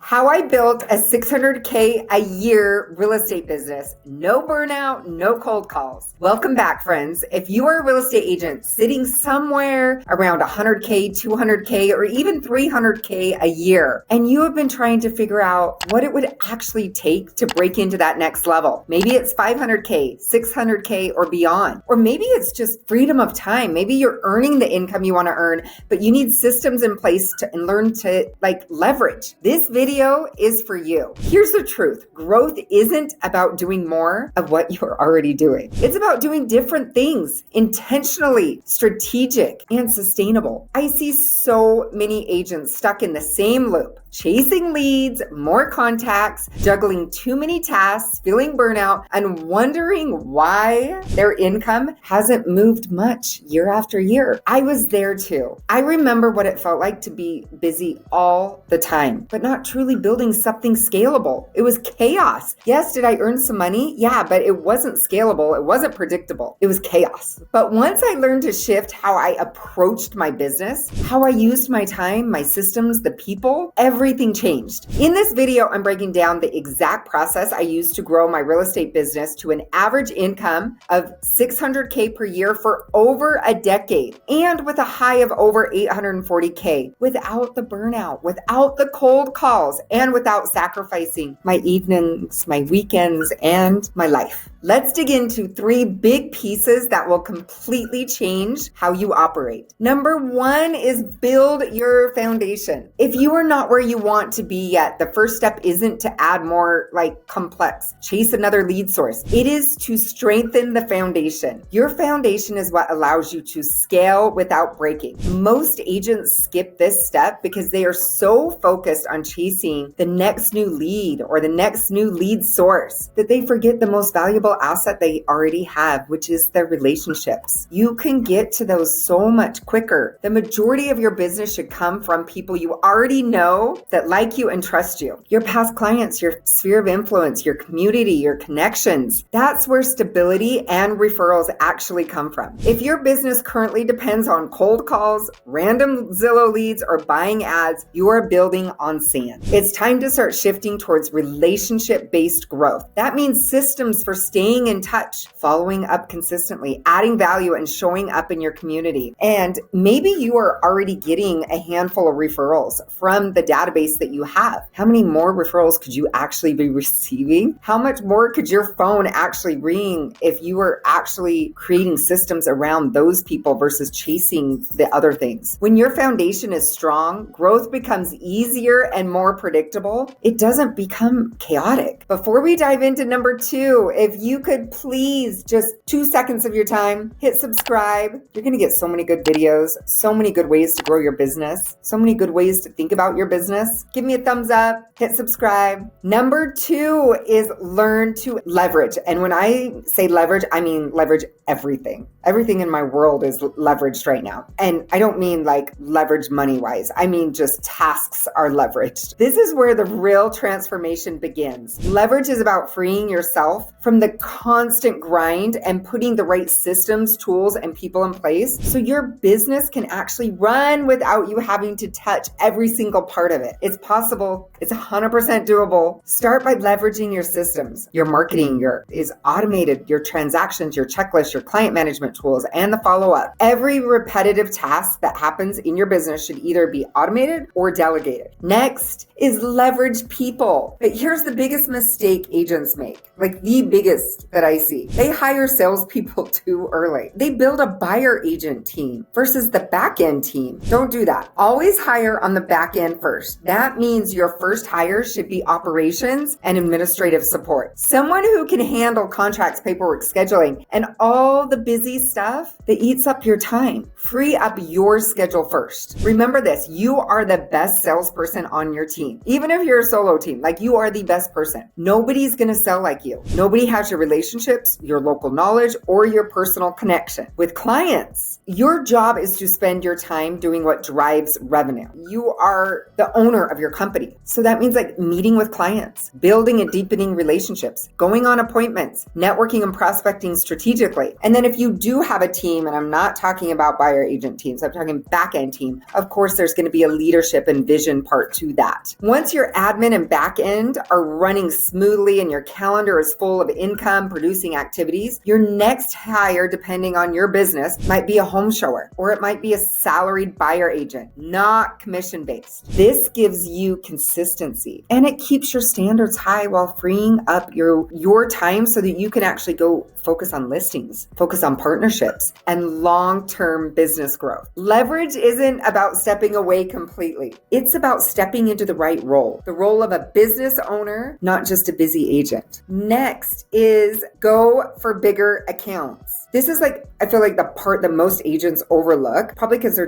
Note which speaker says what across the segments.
Speaker 1: How I built a $600K a year real estate business. No burnout, no cold calls. Welcome back, friends. If you are a real estate agent sitting somewhere around $100K, $200K, or even $300K a year, and you have been trying to figure out what it would actually take to break into that next level. Maybe it's $500K, $600K, or beyond. Or maybe it's just freedom of time. Maybe you're earning the income you want to earn, but you need systems in place and learn to leverage. This video is for you. Here's the truth. Growth isn't about doing more of what you're already doing. It's about doing different things, intentionally, strategic, and sustainable. I see so many agents stuck in the same loop, chasing leads, more contacts, juggling too many tasks, feeling burnout, and wondering why their income hasn't moved much year after year. I was there too. I remember what it felt like to be busy all the time, but not truly building something scalable. It was chaos. Yes, did I earn some money? Yeah, but it wasn't scalable. It wasn't predictable. It was chaos. But once I learned to shift how I approached my business, how I used my time, my systems, the people, everything changed. In this video, I'm breaking down the exact process I used to grow my real estate business to an average income of $600K per year for over a decade, and with a high of over $840K, without the burnout, without the cold calls, and without sacrificing my evenings, my weekends, and my life. Let's dig into 3 big pieces that will completely change how you operate. Number 1 is build your foundation. If you are not where you want to be yet, the first step isn't to add more complex, chase another lead source. It is to strengthen the foundation. Your foundation is what allows you to scale without breaking. Most agents skip this step because they are so focused on chasing the next new lead or the next new lead source that they forget the most valuable asset they already have, which is their relationships. You can get to those so much quicker. The majority of your business should come from people you already know that like you and trust you. Your past clients, your sphere of influence, your community, your connections. That's where stability and referrals actually come from. If your business currently depends on cold calls, random Zillow leads, or buying ads, you are building on sand. It's time to start shifting towards relationship-based growth. That means systems for staying in touch, following up consistently, adding value, and showing up in your community. And maybe you are already getting a handful of referrals from the database that you have. How many more referrals could you actually be receiving? How much more could your phone actually ring if you were actually creating systems around those people versus chasing the other things? When your foundation is strong, growth becomes easier and more predictable. It doesn't become chaotic. Before we dive into number 2, if you could please just 2 seconds of your time, hit subscribe. You're going to get so many good videos, so many good ways to grow your business, so many good ways to think about your business. Give me a thumbs up, hit subscribe. Number 2 is learn to leverage. And when I say leverage, I mean leverage everything. Everything in my world is leveraged right now. And I don't mean leverage money-wise. I mean just tasks are leveraged. This is where the real transformation begins. Leverage is about freeing yourself from the constant grind and putting the right systems, tools, and people in place so your business can actually run without you having to touch every single part of it. It's possible. It's 100% doable. Start by leveraging your systems. Your marketing is automated, your transactions, your checklist, your client management tools, and the follow-up. Every repetitive task that happens in your business should either be automated or delegated. Next is leverage people. But here's the biggest mistake agents make, the biggest that I see. They hire salespeople too early. They build a buyer agent team versus the back end team. Don't do that. Always hire on the back end first. That means your first hire should be operations and administrative support. Someone who can handle contracts, paperwork, scheduling, and all the busy stuff that eats up your time. Free up your schedule first. Remember this, you are the best salesperson on your team. Even if you're a solo team, you are the best person. Nobody's going to sell like you. Nobody has your relationships, your local knowledge, or your personal connection. With clients, your job is to spend your time doing what drives revenue. You are the owner of your company. So that means meeting with clients, building and deepening relationships, going on appointments, networking and prospecting strategically. And then if you do do have a team, and I'm not talking about buyer agent teams, I'm talking back end team, of course, there's going to be a leadership and vision part to that. Once your admin and back end are running smoothly and your calendar is full of income producing activities, your next hire, depending on your business, might be a home shower, or it might be a salaried buyer agent, not commission based. This gives you consistency and it keeps your standards high while freeing up your time so that you can actually go focus on listings, focus on partnerships, and long-term business growth. Leverage isn't about stepping away completely. It's about stepping into the right role, the role of a business owner, not just a busy agent. Next is go for bigger accounts. This is I feel like the part that most agents overlook, probably because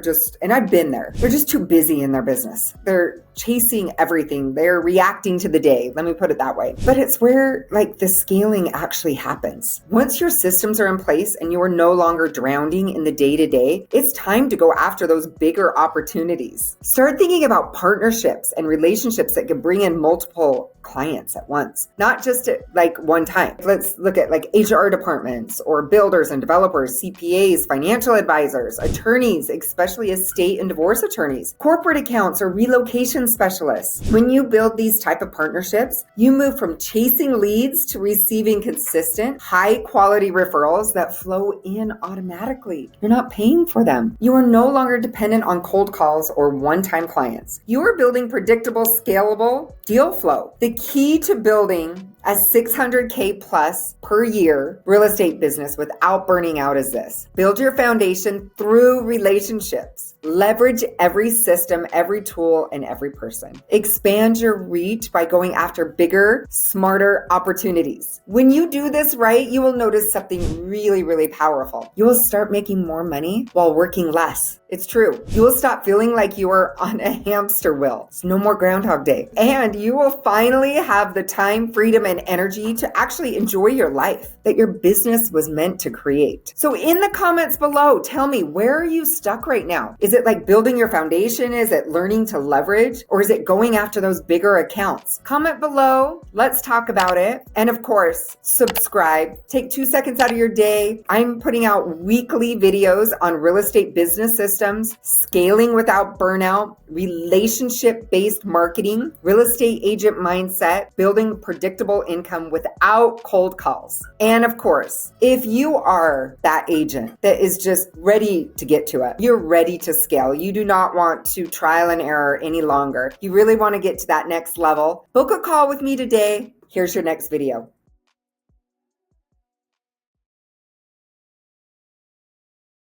Speaker 1: and I've been there, they're just too busy in their business. They're chasing everything. They're reacting to the day. Let me put it that way. But it's where the scaling actually happens. Once your systems are in place and you are no longer drowning in the day-to-day, it's time to go after those bigger opportunities. Start thinking about partnerships and relationships that can bring in multiple clients at once, not just at one time. Let's look at HR departments or builders and developers, CPAs, financial advisors, attorneys, especially estate and divorce attorneys, corporate accounts or relocation specialists. When you build these type of partnerships, you move from chasing leads to receiving consistent, high quality referrals that flow in automatically. You're not paying for them. You are no longer dependent on cold calls or one-time clients. You are building predictable, scalable deal flow. The key to building a 600K plus per year real estate business without burning out is this. Build your foundation through relationships. Leverage every system, every tool, and every person. Expand your reach by going after bigger, smarter opportunities. When you do this right, you will notice something really, really powerful. You will start making more money while working less. It's true. You will stop feeling like you are on a hamster wheel. It's no more Groundhog Day. And you will finally have the time, freedom, and energy to actually enjoy your life that your business was meant to create. So in the comments below, tell me, where are you stuck right now? Is it building your foundation? Is it learning to leverage? Or is it going after those bigger accounts? Comment below. Let's talk about it. And of course, subscribe. Take 2 seconds out of your day. I'm putting out weekly videos on real estate business systems, scaling without burnout, relationship-based marketing, real estate agent mindset, building predictable income without cold calls. And of course, if you are that agent that is just ready to get to it, you're ready to scale. You do not want to trial and error any longer. You really want to get to that next level. Book a call with me today. Here's your next video.